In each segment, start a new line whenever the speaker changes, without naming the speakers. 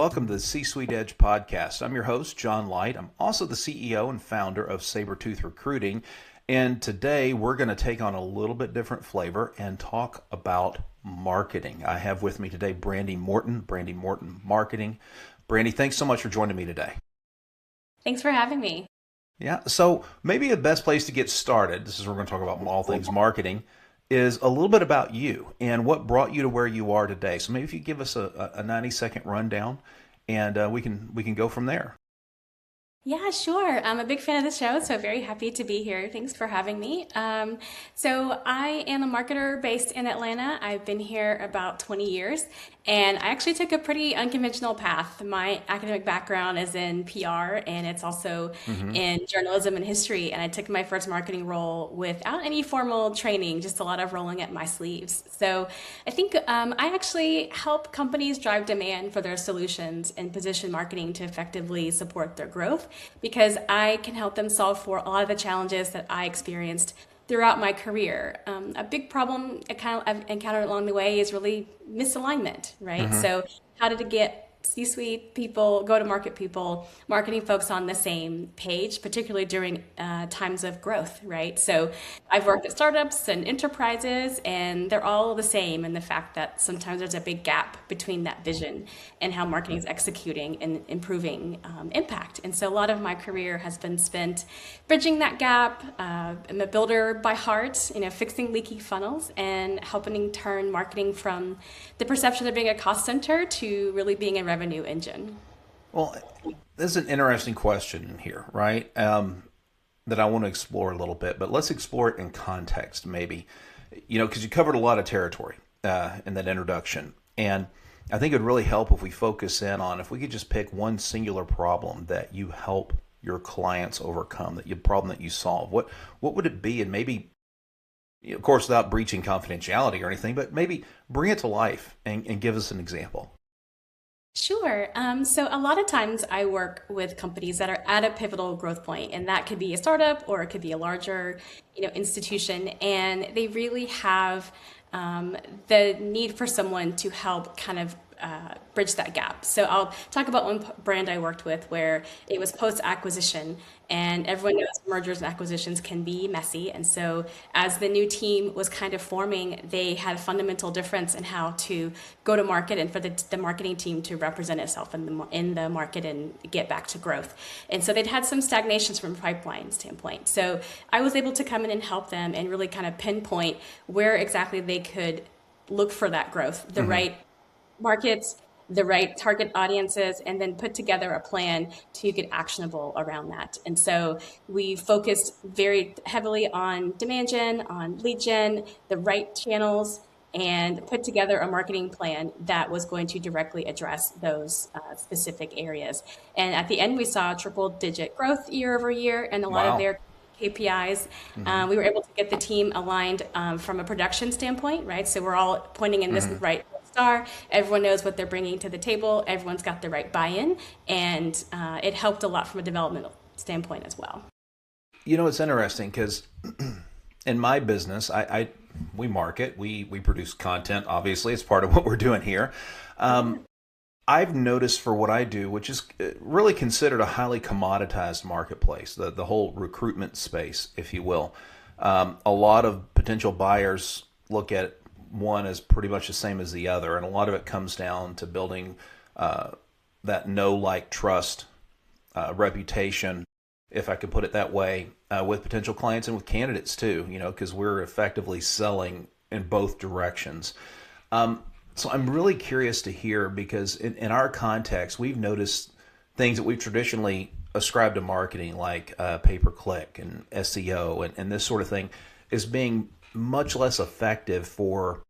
welcome to the C-Suite Edge podcast. I'm your host, John Light. I'm also the CEO and founder of Sabretooth Recruiting. And today we're going to take on a little bit different flavor and talk about marketing. I have with me today Brandy Morton Marketing. Brandy, thanks so much for joining me today.
Thanks for having me.
Yeah, so maybe the best place to get started, this is where we're going to talk about all things marketing, is a little bit about you and what brought you to where you are today. So maybe if you give us a 90-second rundown, and we can go from there.
Yeah, sure. I'm a big fan of the show, so very happy to be here. Thanks for having me. So I am a marketer based in Atlanta. I've been here about 20 years, and I actually took a pretty unconventional path. My academic background is in PR, and it's also in journalism and history, and I took my first marketing role without any formal training, just a lot of rolling up my sleeves. So I think I actually help companies drive demand for their solutions and position marketing to effectively support their growth, because I can help them solve for a lot of the challenges that I experienced throughout my career. A big problem I've encountered along the way is really misalignment, right? So how to get C-suite people, go-to-market people, marketing folks on the same page, particularly during times of growth, right? So I've worked at startups and enterprises, and they're all the same in the fact that sometimes there's a big gap between that vision and how marketing is executing and improving impact. And so a lot of my career has been spent bridging that gap. I'm a builder by heart, fixing leaky funnels and helping turn marketing from the perception of being a cost center to really being a revenue engine.
Well, this is an interesting question here, right? That I want to explore a little bit, but let's explore it in context, maybe. Because you covered a lot of territory in that introduction, and I think it would really help if we focus in on if we could just pick one singular problem that you help your clients overcome, problem that you solve. What would it be? And maybe, of course, without breaching confidentiality or anything, but maybe bring it to life and give us an example.
Sure. So a lot of times I work with companies that are at a pivotal growth point, and that could be a startup or it could be a larger, institution, and they really have the need for someone to help kind of bridge that gap. So I'll talk about one brand I worked with where it was post-acquisition, and everyone knows mergers and acquisitions can be messy. And so as the new team was kind of forming, they had a fundamental difference in how to go to market and for the marketing team to represent itself in the market and get back to growth. And so they'd had some stagnations from a pipeline standpoint. So I was able to come in and help them and really kind of pinpoint where exactly they could look for that growth, the right markets, the right target audiences, and then put together a plan to get actionable around that. And so we focused very heavily on demand gen, on lead gen, the right channels, and put together a marketing plan that was going to directly address those specific areas. And at the end, we saw triple-digit growth year over year, and a lot of their KPIs. We were able to get the team aligned from a production standpoint, right? So we're all pointing in this right star. Everyone knows what they're bringing to the table. Everyone's got the right buy-in, and it helped a lot from a developmental standpoint as well.
It's interesting because in my business, we market, we produce content. Obviously, it's part of what we're doing here. I've noticed for what I do, which is really considered a highly commoditized marketplace, the whole recruitment space, if you will. A lot of potential buyers look at one as pretty much the same as the other, and a lot of it comes down to building that know, like, trust reputation, if I could put it that way, with potential clients and with candidates too, because we're effectively selling in both directions. So I'm really curious to hear, because in our context, we've noticed things that we've traditionally ascribed to marketing, like pay-per-click and SEO and this sort of thing, is being much less effective for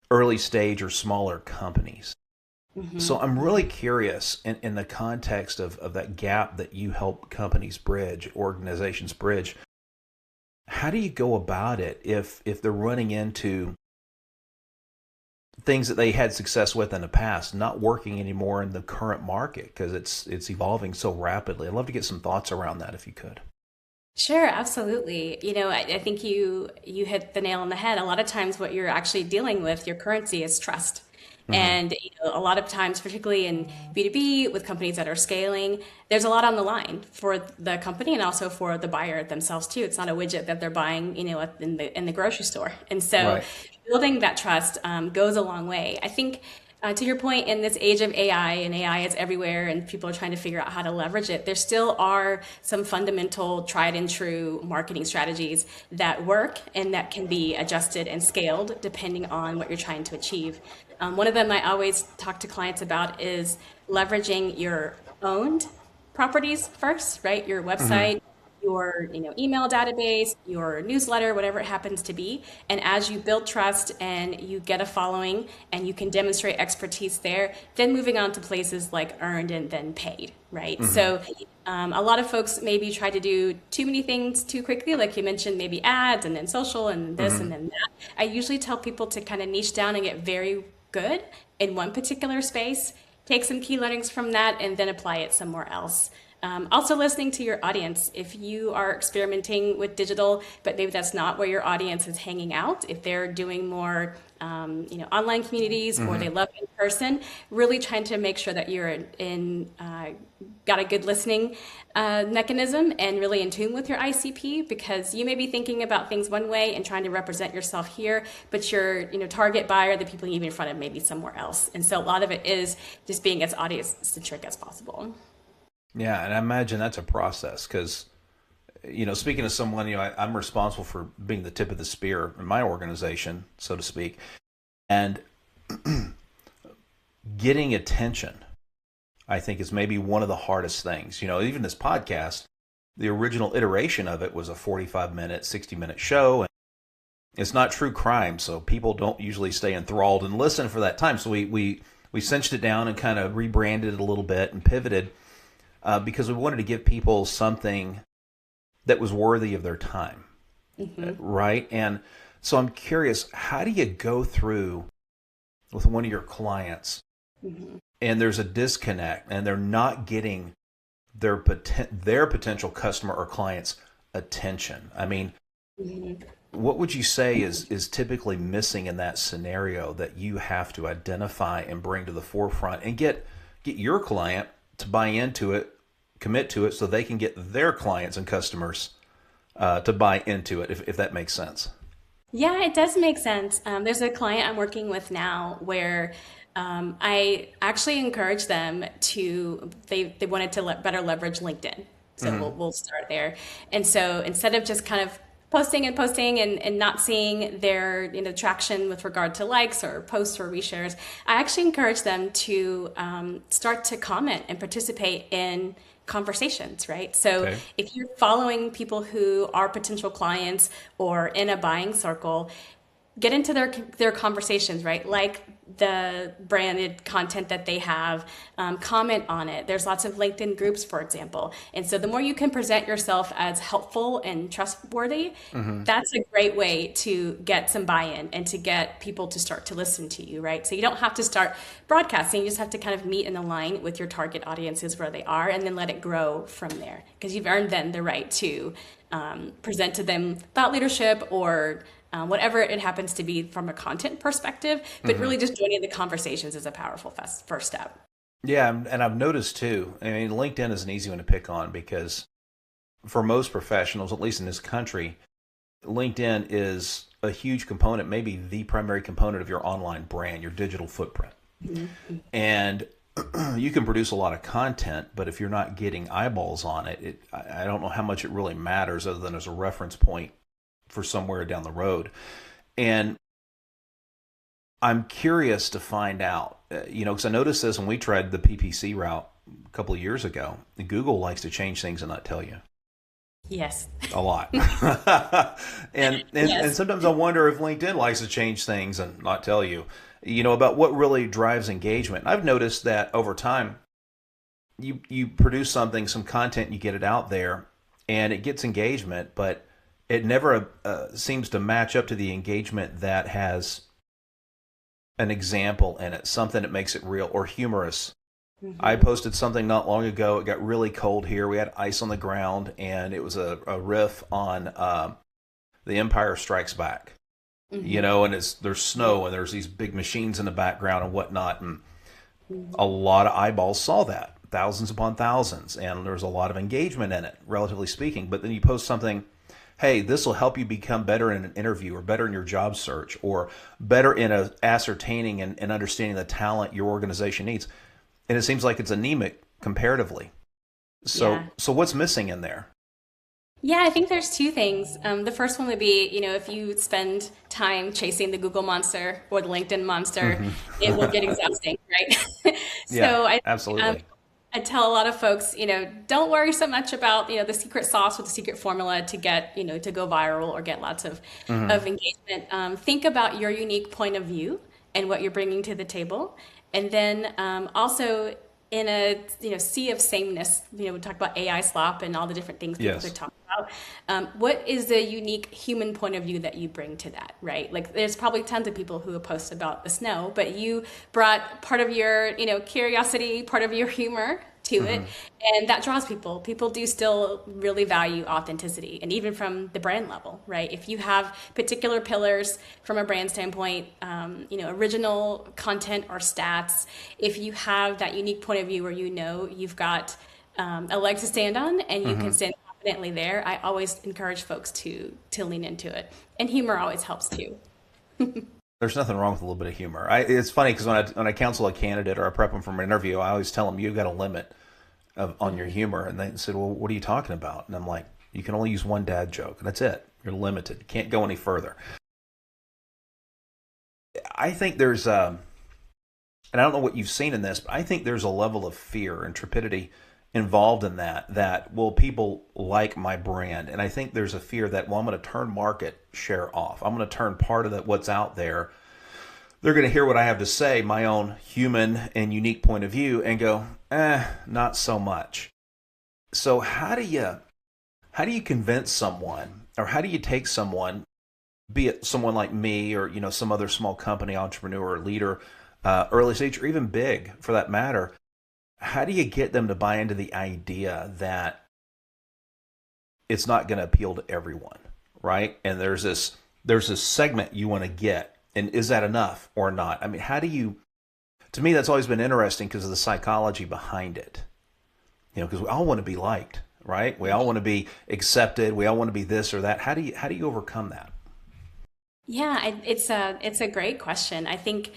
early stage or smaller companies. So I'm really curious in the context of that gap that you help companies bridge, organizations bridge, how do you go about it if they're running into things that they had success with in the past not working anymore in the current market because it's evolving so rapidly? I'd love to get some thoughts around that if you could.
Sure, absolutely. I think you hit the nail on the head. A lot of times what you're actually dealing with, your currency is trust.
Hmm.
And a lot of times, particularly in B2B with companies that are scaling, there's a lot on the line for the company and also for the buyer themselves too. It's not a widget that they're buying, in the grocery store. And so
Right.
building that trust goes a long way. I think to your point, in this age of AI, and AI is everywhere, and people are trying to figure out how to leverage it, there still are some fundamental, tried and true marketing strategies that work and that can be adjusted and scaled depending on what you're trying to achieve. One of them I always talk to clients about is leveraging your owned properties first, right? Your
Hmm.
website, your email database, your newsletter, whatever it happens to be. And as you build trust and you get a following and you can demonstrate expertise there, then moving on to places like earned and then paid, right?
Hmm.
So a lot of folks maybe try to do too many things too quickly, like you mentioned, maybe ads and then social and this and
Hmm.
then that. I usually tell people to kind of niche down and get very good in one particular space, take some key learnings from that, and then apply it somewhere else. Also, listening to your audience. If you are experimenting with digital, but maybe that's not where your audience is hanging out, if they're doing more, online communities or they
Hmm.
love in person, really trying to make sure that you're got a good listening mechanism and really in tune with your ICP, because you may be thinking about things one way and trying to represent yourself here, but your target buyer, the people you have in front of, may be somewhere else. And so a lot of it is just being as audience centric as possible.
Yeah, and I imagine that's a process because, speaking of someone, I'm responsible for being the tip of the spear in my organization, so to speak, and getting attention, I think, is maybe one of the hardest things. Even this podcast, the original iteration of it was a 45-minute, 60-minute show. And it's not true crime, so people don't usually stay enthralled and listen for that time. So we cinched it down and kind of rebranded it a little bit and pivoted because we wanted to give people something that was worthy of their time, right? And so I'm curious, how do you go through with one of your clients and there's a disconnect and they're not getting their potential customer or client's attention? I mean, what would you say is typically missing in that scenario that you have to identify and bring to the forefront and get your client to buy into it, commit to it, so they can get their clients and customers to buy into it, if that makes sense?
Yeah, it does make sense. There's a client I'm working with now where I actually encourage them they wanted to better leverage LinkedIn. So
Hmm.
we'll start there. And so instead of just kind of posting and posting and not seeing their traction with regard to likes or posts or reshares, I actually encourage them to start to comment and participate in conversations, right? So
Okay.
if you're following people who are potential clients or in a buying circle, get into their conversations, right? Like the branded content that they have, comment on it. There's lots of LinkedIn groups, for example. And so the more you can present yourself as helpful and trustworthy,
Hmm.
that's a great way to get some buy-in and to get people to start to listen to you, right? So you don't have to start broadcasting. You just have to kind of meet and align with your target audiences where they are and then let it grow from there, because you've earned then the right to present to them thought leadership or whatever it happens to be from a content perspective, but
Hmm.
really just joining the conversations is a powerful first step.
Yeah, and I've noticed too. I mean, LinkedIn is an easy one to pick on because for most professionals, at least in this country, LinkedIn is a huge component, maybe the primary component of your online brand, your digital footprint. And you can produce a lot of content, but if you're not getting eyeballs on it, I don't know how much it really matters other than as a reference point for somewhere down the road. And I'm curious to find out, because I noticed this when we tried the PPC route a couple of years ago. Google likes to change things and not tell you
Yes.
a lot. And
Yes.
sometimes I wonder if LinkedIn likes to change things and not tell you, about what really drives engagement. I've noticed that over time, you produce something, some content, you get it out there, and it gets engagement, but it never seems to match up to the engagement that has an example in it, something that makes it real or humorous. I
Hmm.
posted something not long ago. It got really cold here. We had ice on the ground, and it was a riff on The Empire Strikes Back.
Hmm.
and there's snow and there's these big machines in the background and whatnot. And a
Hmm.
lot of eyeballs saw that, thousands upon thousands, and there was a lot of engagement in it, relatively speaking. But then you post something, hey, this will help you become better in an interview or better in your job search or better in ascertaining and understanding the talent your organization needs. And it seems like it's anemic comparatively. So,
Yeah.
so what's missing in there?
Yeah, I think there's two things. The first one would be, if you spend time chasing the Google monster or the LinkedIn monster,
Hmm.
it will get exhausting, right?
Yeah,
So um,
absolutely.
I tell a lot of folks, don't worry so much about, the secret sauce or the secret formula to get, to go viral or get lots
Hmm.
of engagement. Think about your unique point of view and what you're bringing to the table. And then also in a sea of sameness, we talk about AI slop and all the different things people could
Yes.
talk about. What is the unique human point of view that you bring to that, right? Like, there's probably tons of people who post about the snow, but you brought part of your, curiosity, part of your humor to it,
Hmm.
and that draws people. People do still really value authenticity, and even from the brand level, right? If you have particular pillars from a brand standpoint, original content or stats, if you have that unique point of view where you've got a leg to stand on and you can
Hmm.
stand confidently there, I always encourage folks to lean into it. And humor always helps too.
There's nothing wrong with a little bit of humor. It's funny because when I counsel a candidate or I prep them for an interview, I always tell them you've got a limit on your
Mhm.
humor, and they said, "Well, what are you talking about?" And I'm like, "You can only use one dad joke, and that's it. You're limited. You can't go any further." I think there's and I don't know what you've seen in this, but I think there's a level of fear and trepidity involved in that will people like my brand? And I think there's a fear that, well, I'm going to turn market share off. I'm going to turn part of that what's out there. They're going to hear what I have to say, my own human and unique point of view, and go, not so much. So how do you convince someone, or how do you take someone, be it someone like me or some other small company entrepreneur or leader, early stage or even big for that matter, how do you get them to buy into the idea that it's not going to appeal to everyone, right? And there's this segment you want to get, and is that enough or not? I mean, how do you? To me, that's always been interesting because of the psychology behind it. Because we all want to be liked, right? We all want to be accepted. We all want to be this or that. How do you overcome that?
Yeah, it's a great question. I think,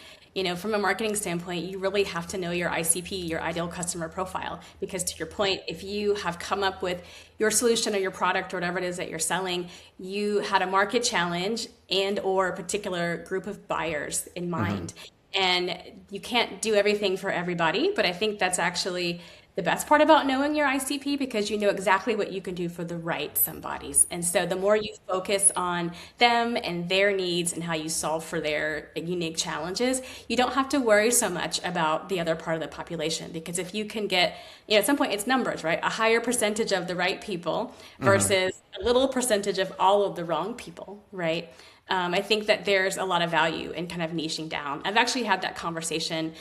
from a marketing standpoint, you really have to know your ICP, your ideal customer profile, because to your point, if you have come up with your solution or your product or whatever it is that you're selling, you had a market challenge and or a particular group of buyers in
Mm-hmm.
mind. And you can't do everything for everybody, but I think that's actually the best part about knowing your ICP, because you know exactly what you can do for the right somebodies. And so the more you focus on them and their needs and how you solve for their unique challenges, you don't have to worry so much about the other part of the population. Because if you can get, at some point it's numbers, right? A higher percentage of the right people
Mm-hmm.
versus a little percentage of all of the wrong people, right? I think that there's a lot of value in kind of niching down. I've actually had that conversation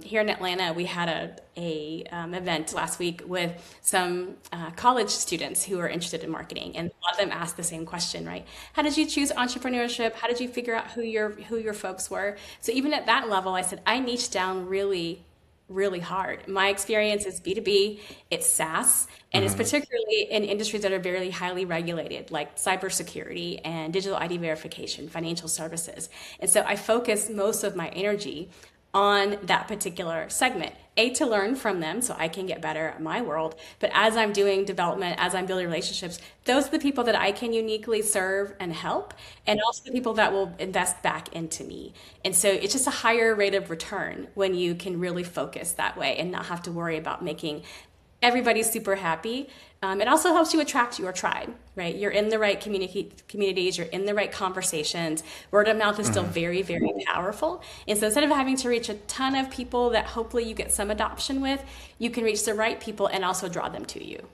here in Atlanta. We had a event last week with some college students who are interested in marketing, and a lot of them asked the same question, right? How did you choose entrepreneurship? How did you figure out who your folks were? So even at that level, I said I niched down really hard. My experience is B2B, it's SaaS, and it's
Mm-hmm.
particularly in industries that are very highly regulated, like cybersecurity and digital ID verification, financial services. And so I focus most of my energy on that particular segment. A, to learn from them so I can get better at my world. But as I'm doing development, as I'm building relationships, those are the people that I can uniquely serve and help, and also the people that will invest back into me. And so it's just a higher rate of return when you can really focus that way and not have to worry about making everybody's super happy. It also helps you attract your tribe, right? You're in the right communities, you're in the right conversations. Word of mouth is still
Mm-hmm.
very, very powerful. And so instead of having to reach a ton of people that hopefully you get some adoption with, you can reach the right people and also draw them to you.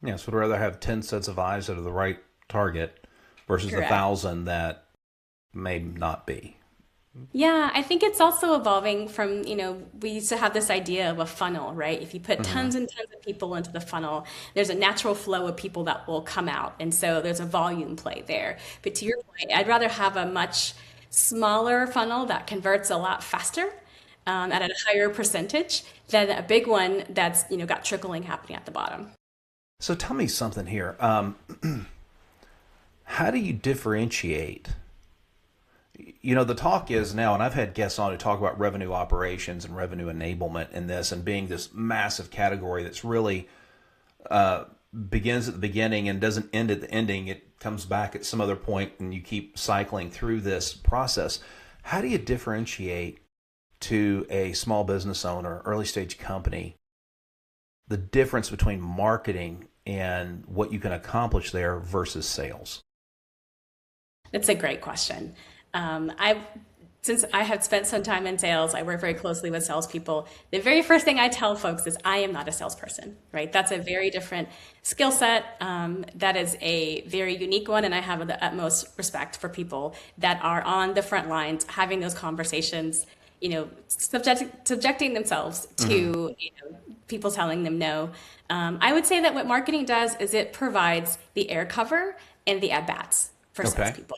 Yes, would rather have 10 sets of eyes that are the right target versus the
Correct.
1,000 that may not be.
Yeah, I think it's also evolving from, we used to have this idea of a funnel, right? If you put
Hmm.
tons and tons of people into the funnel, there's a natural flow of people that will come out. And so there's a volume play there. But to your point, I'd rather have a much smaller funnel that converts a lot faster, at a higher percentage than a big one that's, got trickling happening at the bottom.
So tell me something here. How do you differentiate? The talk is now, and I've had guests on to talk about revenue operations and revenue enablement in this, and being this massive category that's really begins at the beginning and doesn't end at the ending. It comes back at some other point, and you keep cycling through this process. How do you differentiate to a small business owner, early stage company, the difference between marketing and what you can accomplish there versus sales?
That's a great question. I've Since I have spent some time in sales, I work very closely with salespeople. The very first thing I tell folks is I am not a salesperson, right? That's a very different skill set. That is a very unique one, and I have the utmost respect for people that are on the front lines having those conversations. Subjecting themselves to
Hmm.
people telling them no. I would say that what marketing does is it provides the air cover and the at bats for
Okay.
salespeople.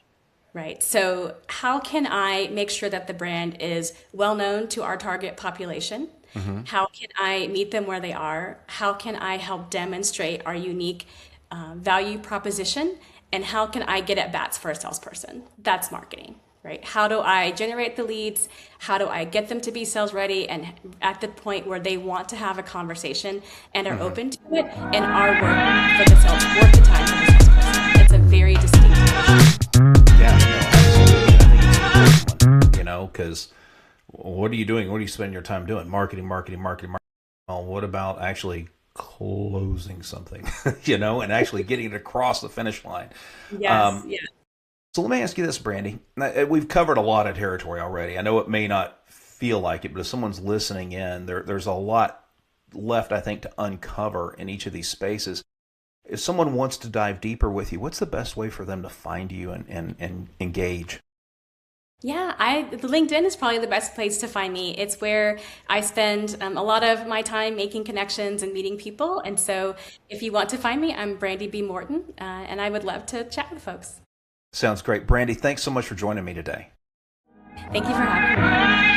Right. So, how can I make sure that the brand is well known to our target population?
Hmm.
How can I meet them where they are? How can I help demonstrate our unique value proposition? And how can I get at bats for a salesperson? That's marketing, right? How do I generate the leads? How do I get them to be sales ready and at the point where they want to have a conversation and are
Hmm.
open to it and are worth the time for the salesperson? It's a very distinct division.
Yeah, no, absolutely. I think it's an important one, because what are you doing? What are you spending your time doing? Marketing, marketing, marketing, marketing. Well, what about actually closing something, and actually getting it across the finish line?
Yes,
Um,
yeah.
so let me ask you this, Brandy. Now, we've covered a lot of territory already. I know it may not feel like it, but if someone's listening in, there's a lot left, I think, to uncover in each of these spaces. If someone wants to dive deeper with you, what's the best way for them to find you and engage?
Yeah, the LinkedIn is probably the best place to find me. It's where I spend a lot of my time making connections and meeting people. And so if you want to find me, I'm Brandy B. Morton, and I would love to chat with folks.
Sounds great. Brandy, thanks so much for joining me today.
Thank you for having me.